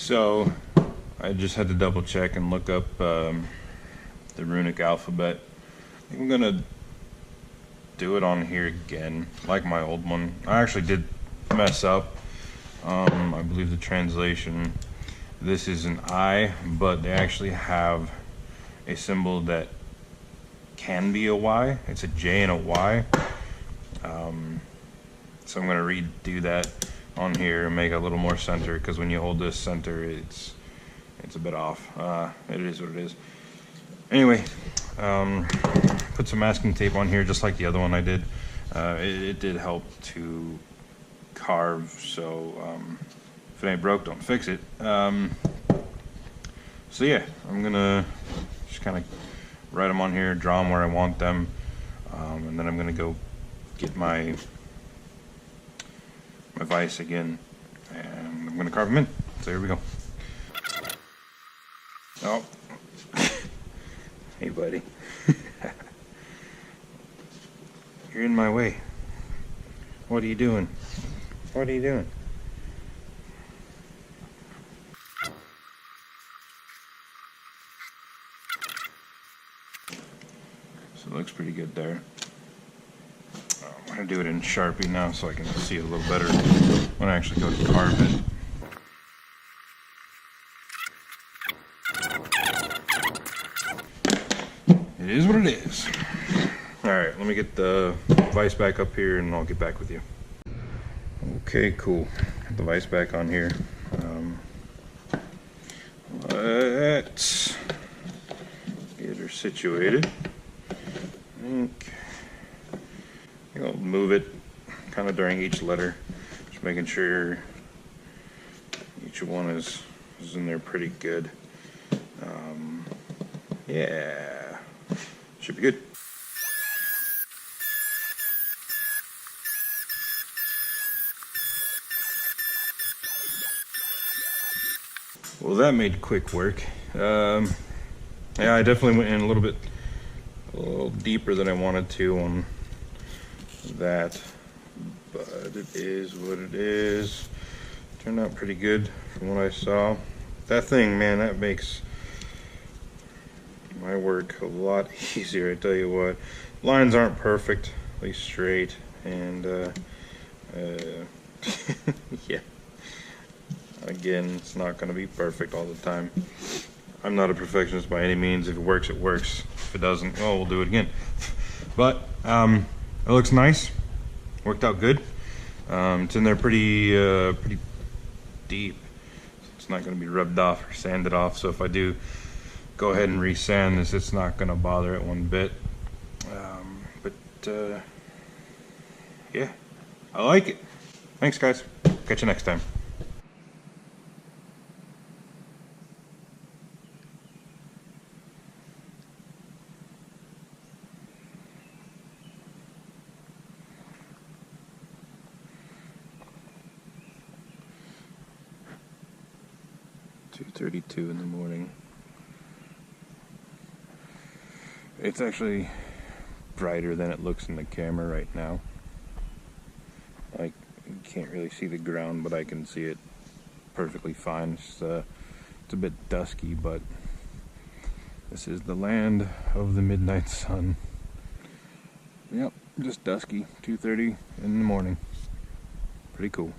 So I just had to double check and look up the runic alphabet. I think I'm gonna do it on here again, like my old one. I actually did mess up. I believe the translation, this is an I, but they actually have a symbol that can be a Y. It's a J and a Y. So I'm gonna redo that on here and make it a little more center, because when you hold this center, it's a bit off. It is what it is. Anyway, put some masking tape on here just like the other one I did. It did help to carve, so if it ain't broke, don't fix it. So yeah, I'm gonna just kind of write them on here, draw them where I want them, and then I'm gonna go get my vise again, and I'm gonna carve them in. So here we go. Oh, hey buddy, you're in my way. What are you doing? What are you doing? So it looks pretty good there. I'm gonna do it in Sharpie now so I can see it a little better when I actually go to carve it. It is what it is. Alright, let me get the vise back up here and I'll get back with you. Okay, cool. Got the vise back on here. Let's get her situated. I think I'll move it kind of during each letter, just making sure each one is in there pretty good. Yeah, should be good. Well, that made quick work. Yeah, I definitely went in a little deeper than I wanted to on that, but it is what it is. Turned out pretty good from what I saw. That thing, man, that makes my work a lot easier, I tell you what. Lines aren't perfect, at least straight, and yeah. Again, it's not going to be perfect all the time. I'm not a perfectionist by any means. If it works, it works. If it doesn't, well, we'll do it again. But it looks nice. Worked out good. It's in there pretty deep. It's not going to be rubbed off or sanded off. So if I do go ahead and resand this, it's not going to bother it one bit. Yeah, I like it. Thanks, guys. Catch you next time. .32 in the morning. It's actually brighter than it looks in the camera right now. Like, you can't really see the ground, but I can see it perfectly fine. It's a bit dusky, but this is the land of the midnight sun. Yep, just dusky, 2:30 in the morning. Pretty cool.